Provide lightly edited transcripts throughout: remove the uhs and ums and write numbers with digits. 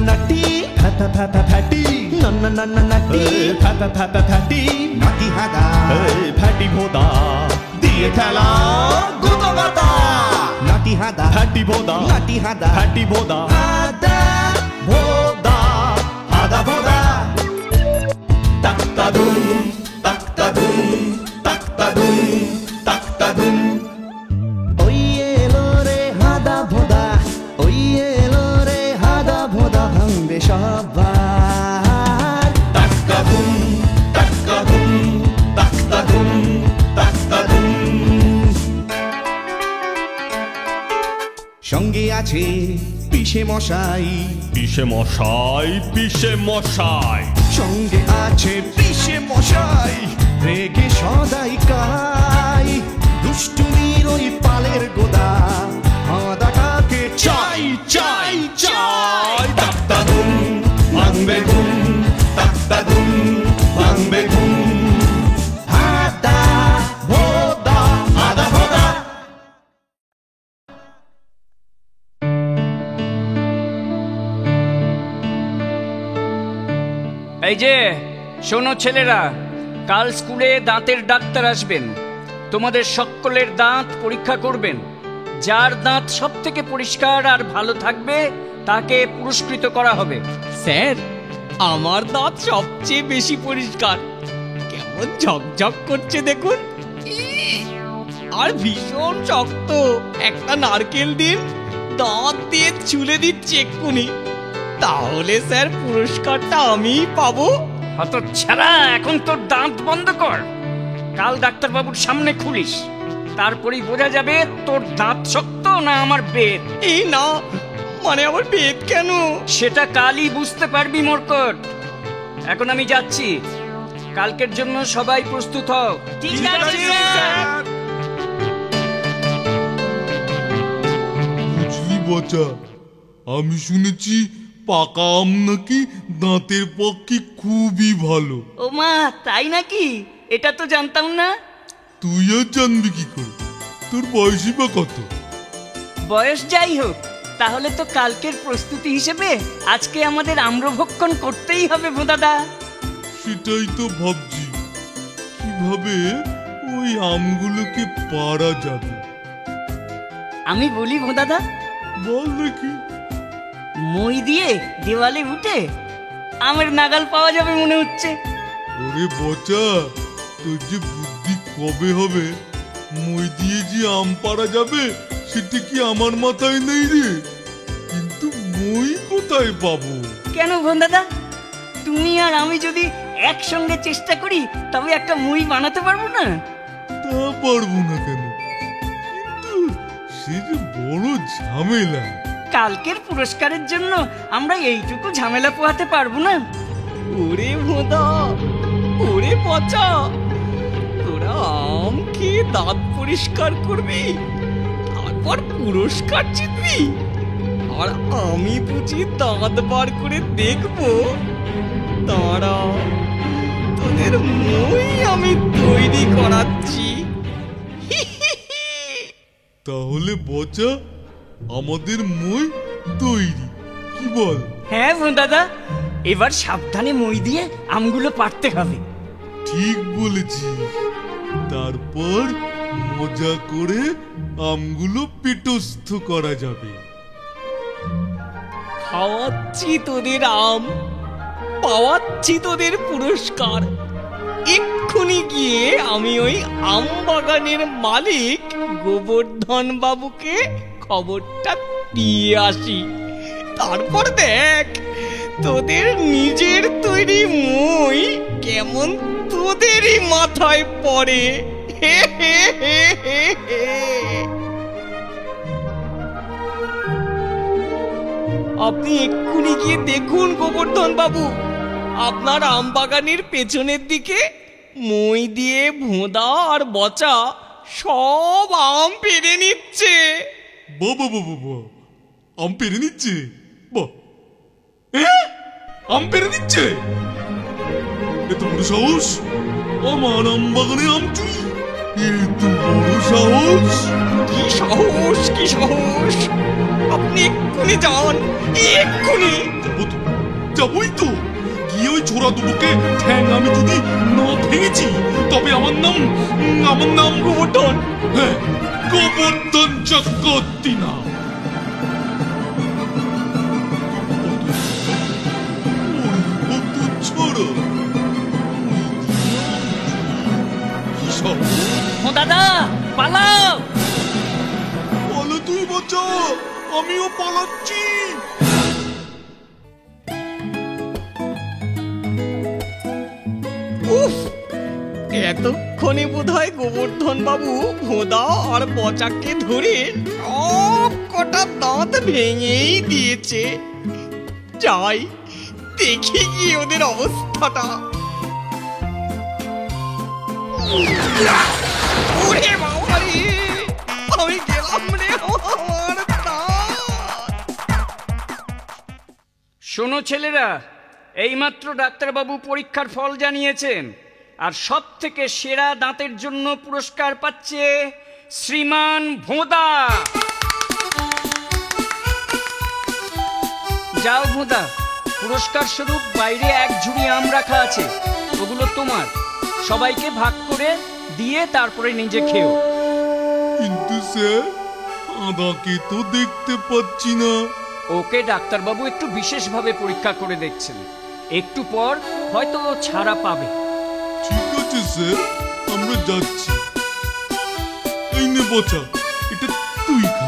নাটি fatty নাটি fatty নাটি হাদা fatty ভোদা দিয়ে খেলা গুতো গাতা নাটি হাদা ফ্যাটি ভোদা নাটি হাদা ফ্যাটি ভোদা হাদা ভোদা হাদা ভোদা তাক্তা দুম তাক্তা দুম তাক্তা দুম তাক্তা দুম ওই এলো রে হাদা ভোদা ওই এলো রে হাদা ভোদা ভাঙবে সবার তাক্তা দুম তাক্তা দুম তাক্তা দুম তাক্তা দুম সঙ্গে আছে পিসে মশাই পিসে মশাই পিসে মশাই সঙ্গে আছে পিসে মশাই রেগে সদাই কাই দুষ্টুমির ওই পালের গোদা হাদাটাকে চাই চাই চাই তাক্তা দুম ভাঙবে ঘুম তাক্তা দুম ভাঙবে ঘুম হাদা ভোদা হাদা ভোদা এই যে শোনো ছেলেরা, কাল স্কুলে দাঁতের ডাক্তার আসবেন, তোমাদের সকলের দাঁত পরীক্ষা করবেন। যার দাঁত সব থেকে পরিষ্কার আর ভালো থাকবে তাকে পুরস্কৃত করা হবে। স্যার, আমার দাঁত সবচেয়ে বেশি পরিষ্কার, কেমন ঝকঝক করছে দেখুন। আর ভীষণ শক্ত, একটা নারকেল দিন, দাঁত দিয়ে চুলে দিচ্ছে এক্ষুনি। তাহলে স্যার পুরস্কারটা আমিই পাবো। হতচ্ছাড়া, এখন তোর দাঁত বন্ধ কর, কাল ডাক্তারবাবুর সামনে খুলিস, তারপরেই বোঝা যাবে তোর দাঁত শক্ত না আমার বেদ। এই না, মানে আমার পেট কেন? সেটা কালই বুঝতে পারবি মরকট। এখন আমি যাচ্ছি, কালকের জন্য সবাই প্রস্তুত হও। ঠিক আছে স্যার। বুঝলি বচা, আমি শুনেছি পাকা আম নাকি দাঁতের পক্ষে খুবই ভালো। ও মা, তাই নাকি? এটা তো জানতাম না। তুই আর জানবি কি করে? তোর বয়সই বা কত? বয়স যাই হোক, তাহলে তো কালকের প্রস্তুতি হিসেবে আজকে আমাদের আম্রভক্ষণ করতেই হবে ভোদাদা। সেটাই তো ভাবছি, কিভাবে ওই আমগুলোকে পাড়া যাবে। আমি বলি ভোদাদা, বল দেখি। মই দিয়ে দেওয়ালে উঠে আমের নাগাল পাওয়া যাবে মনে হচ্ছে। ওরে বচা, তোর যে বুদ্ধি কবে হবে? মই দিয়ে যে আম পাড়া যাবে সেটা কি আমার মাথায় নেই রে? কিন্তু মই কোথায় পাবো? কেন ভোদাদা, তুমি আর আমি যদি একসঙ্গে চেষ্টা করি তবে একটা মই বানাতে পারবো না? তা পারবো না কেন, কিন্তু সে যে বড় ঝামেলা। কালকের পুরস্কারের জন্য আমরা এইটুকু ঝামেলা পোহাতে পারবো না? ওরে ভোদা, ওরে পচা, তোরা আম খেয়ে দাঁত পরিষ্কার করবি, তারপর পুরস্কার জিতবি, আর আমি বুঝি দাঁত বার করে দেখবো? তারা তোদের মই আমি তৈরি করাচ্ছি। তাহলে বচা, আমাদের মই তৈরি, কি বল? হ্যাঁ ভোদাদা, এবার সাবধানে মই দিয়ে আমগুলো পাড়তে হবে। ঠিক বলেছিস। তারপর মজা করে আমগুলো পেটস্থ করা যাবে। খাওয়াচ্ছি তোদের আম, পাওয়াচ্ছি তোদের পুরস্কার। এক্ষুনি গিয়ে আমি ওই আম বাগানের মালিক গোবর্ধন বাবুকে খবরটা দিয়ে আসি, তারপর দেখ তোদের নিজের তৈরি মই কেমন তোদেরই মাথায় পড়ে। আপনি এক্ষুনি গিয়ে দেখুন গোবর্ধন বাবু, আপনার আম বাগানের পেছনের দিকে মই দিয়ে ভোঁদা আর বচা সব আম পেড়ে নিচ্ছে। বাবা বাবা বাবা, আম পেরে নিচ্ছে? বাহ, আম পেরে নিচ্ছে? এত বড় সাহস! আমার আম বাগানে আম চুরি! এত বড় সাহস! কি সাহস, কি কি সাহস! আপনি এক্ষুনি যান, এক্ষুনি! যাবই তো, গিয়ে ওই ছোড়া দুটোকে ঠ্যাং আমি যদি না ভেঙেছি তবে আমার নাম গোবর্ধন। হ্যাঁ, গোবর্ধন চক্রবর্তী না। ও দাদা, পালাও! পালা তুই বাঁচা, আমিও পালাচ্ছি। উফ, এতক্ষণে বোধহয় গোবর্ধন বাবু ভোঁদা আর বচাকে ধরে সব কটা দাঁত ভেঙেই দিয়েছে। যাই দেখি কি ওদের অবস্থাটা। ওরে বাবা রে, আমি গেলাম রে, আমার দাঁত! শোনো ছেলেরা, এইমাত্র ডাক্তারবাবু পরীক্ষার ফল জানিয়েছেন, আর সব থেকে সেরা দাঁতের জন্য পুরস্কার পাচ্ছে শ্রীমান ভোঁদা। যাও ভোঁদা, পুরস্কার স্বরূপ বাইরে এক ঝুড়ি আম রাখা আছে, ওগুলো তোমার। সবাইকে ভাগ করে দিয়ে তারপরে নিজে খেও। কিন্তু স্যার, আদাকে তো দেখতে পাচ্ছি না। ওকে ডাক্তারবাবু একটু বিশেষভাবে পরীক্ষা করে দেখছেন, একটু পর হয়তো ও ছাড়া পাবে। ঠিক আছে স্যার, আমরা যাচ্ছি। এই নে বচা, এটা তুই খা।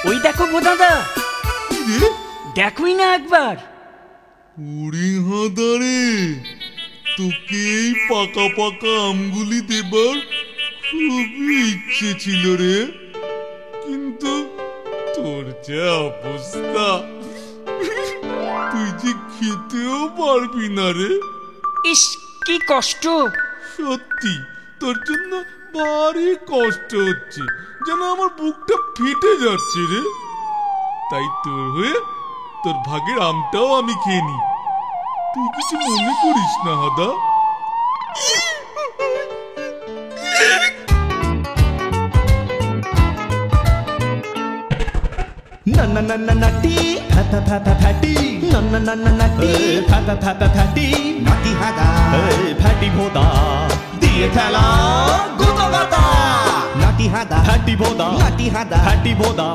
ওই দেখো ভোঁদাদা, কি রে? দেখোই না একবার। ওরে হাঁদারে, তোকে এই পাকা পাকা আমগুলি দেবার খুবই ইচ্ছে ছিল রে, কিন্তু তোর যা অবস্থা, তুই যে খেতেও পারবি না রে। ইস, কি কষ্ট! সত্যি তোর জন্য ভারী কষ্ট হচ্ছে, যেন আমার বুকটা ফেটে যাচ্ছে রে। তাই তোর হয়ে তোর ভাগের আমটাও আমি খেয়ে নি। তুই কিছু মনে করিস না হাদা। Na na na na nutty, tha tha tha tha fatty. Na na na na nutty, tha tha tha tha fatty. Nutty hada, fatty bhoda. Diye khela, goda goda. Nutty hada, fatty bhoda. Nutty hada, fatty bhoda.